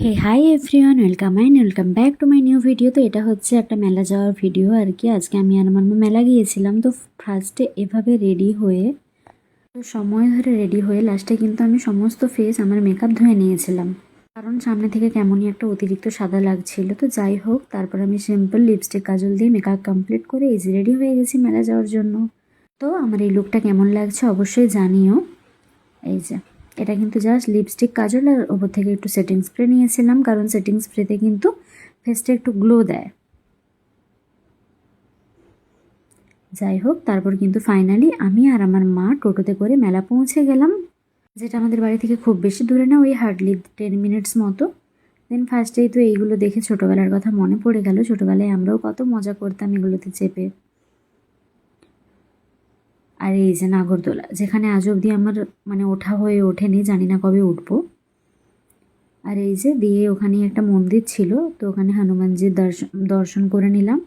Hey hi everyone, welcome back to my new video. তো এটা হচ্ছে একটা মেলা যাওয়ার ভিডিও আর কি। আজকে আমি আর আমার মা মেলা গিয়েছিলাম। তো ফার্স্টে এভাবে রেডি হয়ে তো সময় ধরে রেডি হয়ে লাস্টে কিন্তু আমি সমস্ত ফেস আমার মেকআপ ধুয়ে নিয়েছিলাম, কারণ সামনে থেকে কেমনই একটা অতিরিক্ত সাদা লাগছিল। তো যাই হোক, তারপর আমি সিম্পল লিপস্টিক কাজল দিয়ে মেকআপ কমপ্লিট করে ইজি রেডি হয়ে গেছি মেলা যাওয়ার জন্য। তো আমার এই লুকটা কেমন লাগছে অবশ্যই জানিও। এই যে এটা কিন্তু জাস্ট লিপস্টিক কাজল আর ওপর থেকে একটু সেটিং স্প্রে নিয়েছিলাম, কারণ সেটিং স্প্রেতে কিন্তু ফেসটা একটু গ্লো দেয়। যাই হোক, তারপর কিন্তু ফাইনালি আমি আর আমার মা টোটোতে করে মেলা পৌঁছে গেলাম, যেটা আমাদের বাড়ি থেকে খুব বেশি দূরে না, ওই হার্ডলি 10 মিনিটস মতো। দেন ফার্স্টেই তো এইগুলো দেখে ছোটোবেলার কথা মনে পড়ে গেল। ছোটোবেলায় আমরাও কত মজা করতাম এগুলোতে চেপে। আর এই যে নাগরদোলা, যেখানে আজ অবধি আমার মানে ওঠা হয়ে ওঠেনি, জানি না কবে উঠবো। আর এই যে দিয়ে ওখানে একটা মন্দির ছিল, তো ওখানে হনুমানজির দর্শন করে নিলাম।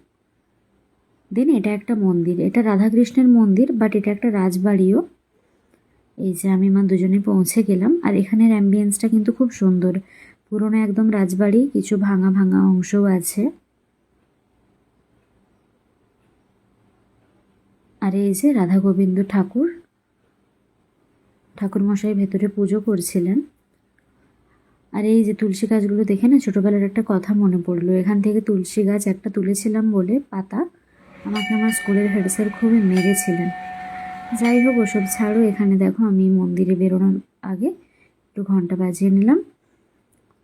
দেন এটা একটা মন্দির, এটা রাধাকৃষ্ণের মন্দির, বাট এটা একটা রাজবাড়িও। এই যে আমি মা দুজনে পৌঁছে গেলাম। আর এখানের অ্যাম্বিয়েন্সটা কিন্তু খুব সুন্দর, পুরোনো একদম রাজবাড়ি, কিছু ভাঙা ভাঙা অংশও আছে। আর এই যে রাধা গোবিন্দ ঠাকুর মশাই ভেতরে পুজো করছিলেন। আর এই যে তুলসী গাছগুলো দেখে না ছোটোবেলার একটা কথা মনে পড়লো। এখান থেকে তুলসী গাছ একটা তুলেছিলাম বলে পাতা আমাকে আমার স্কুলের হেড স্যার খুবই মেরেছিলেন। যাই হোক, ওসব ছাড়ো। এখানে দেখো আমি মন্দিরে বেরোনোর আগে একটু ঘন্টা বাজিয়ে নিলাম।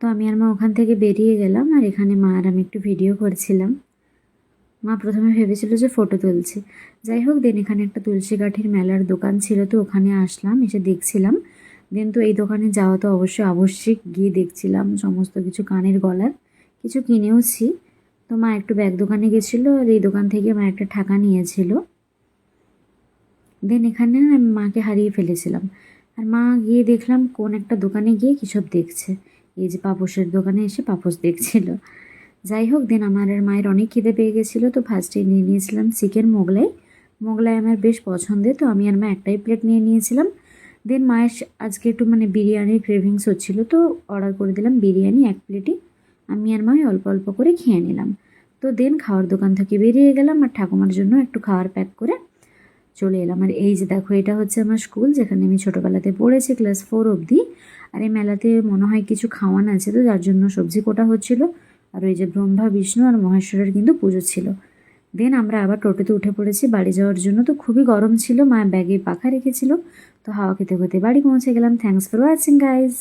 তো আমি আর মা ওখান থেকে বেরিয়ে গেলাম। আর এখানে মা আর আমি একটু ভিডিও করছিলাম। মা প্রথমে ভেবেছিল যে ফটো তুলছি। যাই হোক, দেন এখানে একটা তুলসী কাঠির মেলার দোকান ছিল, তো ওখানে আসলাম, এসে দেখছিলাম। দেন তো এই দোকানে যাওয়া তো অবশ্যই আবশ্যিক, গিয়ে দেখছিলাম সমস্ত কিছু, কানের গলার কিছু কিনেওছি। তো মা একটু ব্যাগ দোকানে গেছিলো, আর এই দোকান থেকে মা একটা ঠাকা নিয়েছিল। দেন এখানে না আমি মাকে হারিয়ে ফেলেছিলাম। আর মা গিয়ে দেখলাম কোন একটা দোকানে গিয়ে কিসব দেখছে। এই যে পাপোশের দোকানে এসে পাপোশ দেখছিল। যাই হোক, দেন আমার আর মায়ের অনেক খিদে পেয়ে গেছিলো, তো ফার্স্টে নিয়ে নিয়েছিলাম চিকেন মোগলাই। মোগলাই আমার বেশ পছন্দের, তো আমি আর মা একটাই প্লেট নিয়ে নিয়েছিলাম। দেন মায়ের আজকে একটু মানে বিরিয়ানির ক্রেভিংস হচ্ছিলো, তো অর্ডার করে দিলাম বিরিয়ানি 1 প্লেটই। আমি আর মাই অল্প অল্প করে খেয়ে নিলাম। তো দেন খাওয়ার দোকান থেকে বেরিয়ে গেলাম, আর ঠাকুমার জন্য একটু খাবার প্যাক করে চলে এলাম। আর এই যে দেখো, এটা হচ্ছে আমার স্কুল, যেখানে আমি ছোটোবেলাতে পড়েছি ক্লাস 4 অবধি। আর এই মেলাতে মনে হয় কিছু খাওয়ান আছে, তো যার জন্য সবজি কোটা হচ্ছিল। আর ওই যে ব্রহ্মা বিষ্ণু আর মহেশ্বরের কিন্তু পুজো ছিল। দেন আমরা আবার টোটোতে উঠে পড়েছি বাড়ি যাওয়ার জন্য। তো খুবই গরম ছিল, মা ব্যাগে পাখা রেখেছিল, তো হাওয়া খেতে খেতে বাড়ি পৌঁছে গেলাম। Thanks for watching guys.